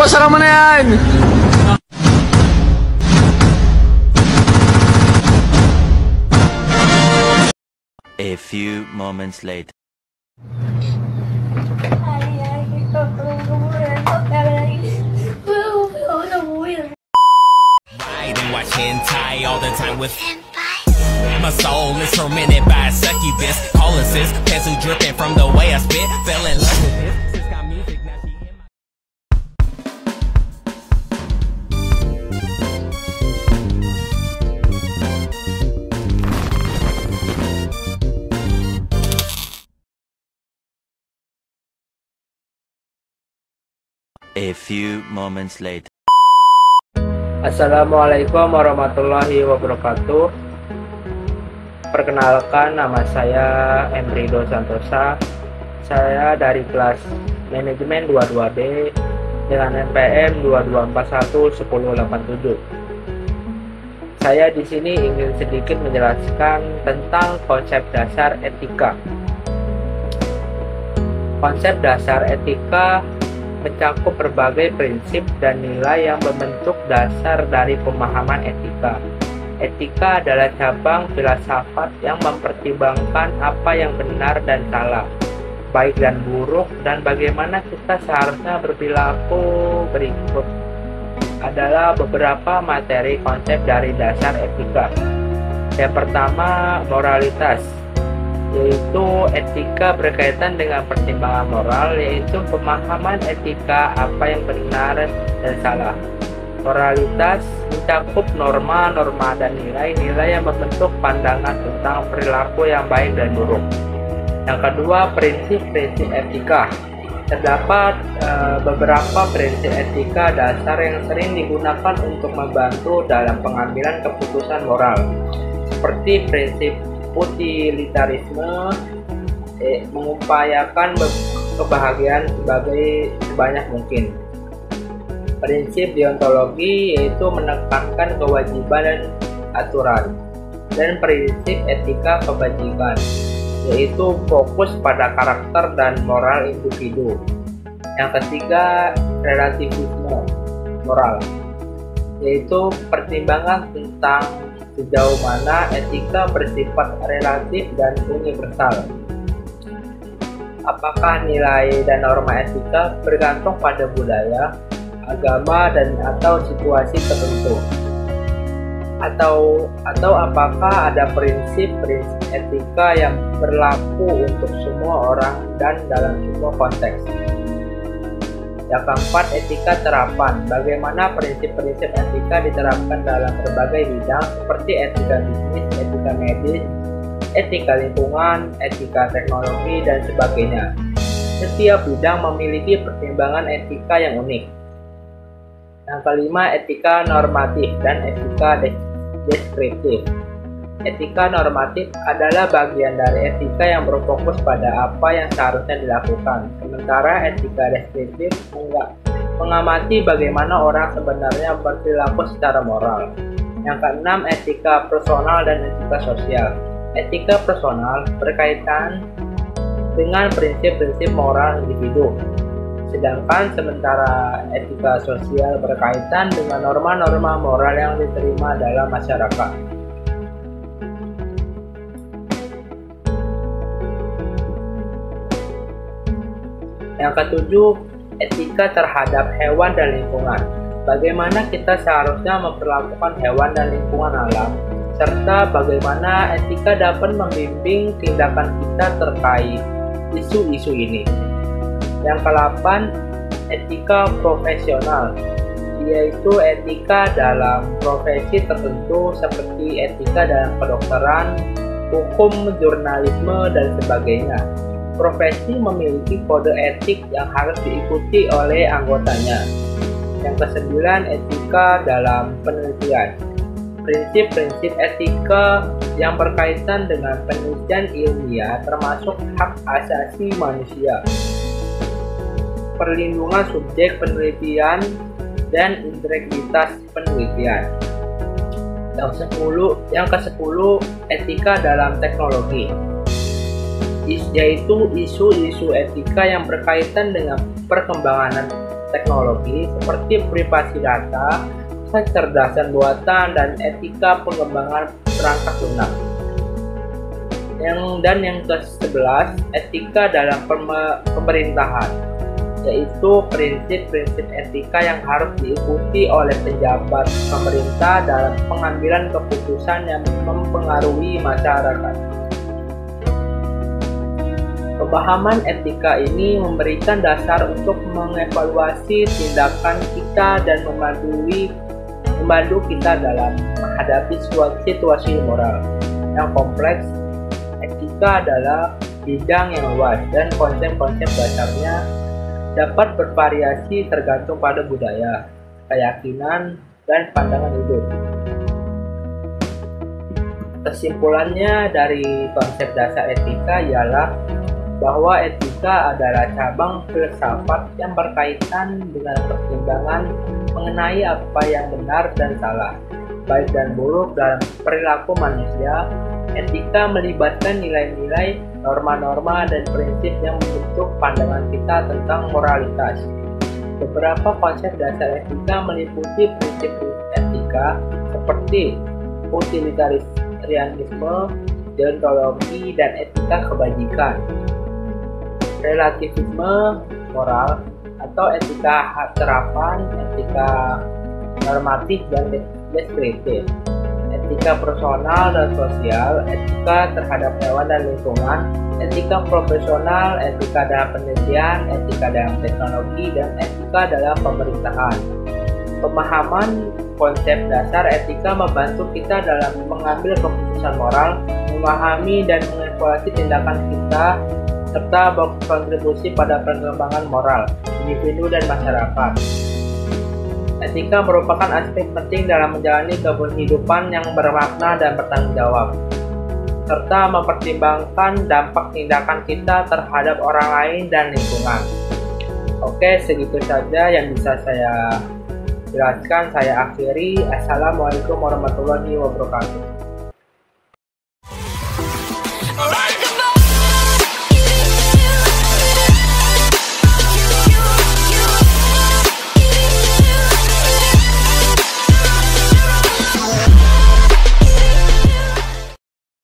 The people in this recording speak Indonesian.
sarang mana yan? A few moments later. Ride and watch hentai all the time with my soul is tormented by a succubus. Calling sis, pencil dripping from the way I spit. Fell in love with this. Sis got music, now she in my A few moments later. Assalamualaikum warahmatullahi wabarakatuh. Perkenalkan, nama saya Emrido Santosa. Saya dari kelas manajemen 22D dengan NPM 22411087. Saya di sini ingin sedikit menjelaskan tentang konsep dasar etika. Konsep dasar etika mencakup berbagai prinsip dan nilai yang membentuk dasar dari pemahaman etika. Etika adalah cabang filsafat yang mempertimbangkan apa yang benar dan salah, baik dan buruk, dan bagaimana kita seharusnya berperilaku. Berikut adalah beberapa materi konsep dari dasar etika. Yang pertama, moralitas, yaitu etika berkaitan dengan pertimbangan moral, yaitu pemahaman etika apa yang benar dan salah. Moralitas mencakup norma-norma dan nilai-nilai yang membentuk pandangan tentang perilaku yang baik dan buruk. Yang kedua, prinsip-prinsip etika. Terdapat beberapa prinsip etika dasar yang sering digunakan untuk membantu dalam pengambilan keputusan moral, seperti prinsip utilitarisme, mengupayakan kebahagiaan sebanyak mungkin. Prinsip deontologi, yaitu menekankan kewajiban dan aturan. Dan prinsip etika kebajikan, yaitu fokus pada karakter dan moral individu. Yang ketiga, relativisme moral, yaitu pertimbangan tentang sejauh mana etika bersifat relatif dan universal. Apakah nilai dan norma etika bergantung pada budaya, agama, dan atau situasi tertentu? Atau apakah ada prinsip-prinsip etika yang berlaku untuk semua orang dan dalam semua konteks? Yang keempat, etika terapan. Bagaimana prinsip-prinsip etika diterapkan dalam berbagai bidang seperti etika bisnis, etika medis, etika lingkungan, etika teknologi, dan sebagainya. Setiap bidang memiliki pertimbangan etika yang unik. Yang kelima, etika normatif dan etika deskriptif. Etika normatif adalah bagian dari etika yang berfokus pada apa yang seharusnya dilakukan, sementara etika deskriptif mengamati bagaimana orang sebenarnya berperilaku secara moral. Yang keenam, etika personal dan etika sosial. Etika personal berkaitan dengan prinsip-prinsip moral individu, sedangkan sementara etika sosial berkaitan dengan norma-norma moral yang diterima dalam masyarakat. Yang ketujuh, etika terhadap hewan dan lingkungan. Bagaimana kita seharusnya memperlakukan hewan dan lingkungan alam, serta bagaimana etika dapat membimbing tindakan kita terkait isu-isu ini. Yang ke-8, etika profesional, yaitu etika dalam profesi tertentu seperti etika dalam kedokteran, hukum, jurnalisme, dan sebagainya. Profesi memiliki kode etik yang harus diikuti oleh anggotanya. Yang ke-9, etika dalam penelitian. Prinsip-prinsip etika yang berkaitan dengan penelitian ilmiah termasuk hak asasi manusia, perlindungan subjek penelitian, dan integritas penelitian. Yang ke-10, etika dalam teknologi, yaitu isu-isu etika yang berkaitan dengan perkembangan teknologi seperti privasi data, kecerdasan buatan, dan etika pengembangan perangkat lunak. Yang ke-11, etika dalam pemerintahan, yaitu prinsip-prinsip etika yang harus diikuti oleh pejabat pemerintah dalam pengambilan keputusan yang mempengaruhi masyarakat. Pemahaman etika ini memberikan dasar untuk mengevaluasi tindakan kita dan membantu kita dalam menghadapi situasi moral yang kompleks. Etika adalah bidang yang luas dan konsep-konsep dasarnya dapat bervariasi tergantung pada budaya, keyakinan, dan pandangan hidup. Kesimpulannya dari konsep dasar etika ialah bahwa etika adalah cabang filsafat yang berkaitan dengan pertimbangan mengenai apa yang benar dan salah, baik dan buruk dalam perilaku manusia. Etika melibatkan nilai-nilai, norma-norma, dan prinsip yang membentuk pandangan kita tentang moralitas. Beberapa konsep dasar etika meliputi prinsip etika seperti utilitarianisme, deontologi, dan etika kebajikan. Relativisme moral atau etika terapan, etika normatif dan deskriptif, etika personal dan sosial, etika terhadap hewan dan lingkungan, etika profesional, etika dalam penelitian, etika dalam teknologi, dan etika dalam pemerintahan. Pemahaman konsep dasar etika membantu kita dalam mengambil keputusan moral, memahami dan mengevaluasi tindakan kita, serta berkontribusi pada pengembangan moral individu dan masyarakat. Etika merupakan aspek penting dalam menjalani kehidupan yang bermakna dan bertanggung jawab, serta mempertimbangkan dampak tindakan kita terhadap orang lain dan lingkungan. Oke, segitu saja yang bisa saya jelaskan. Saya akhiri. Assalamualaikum warahmatullahi wabarakatuh.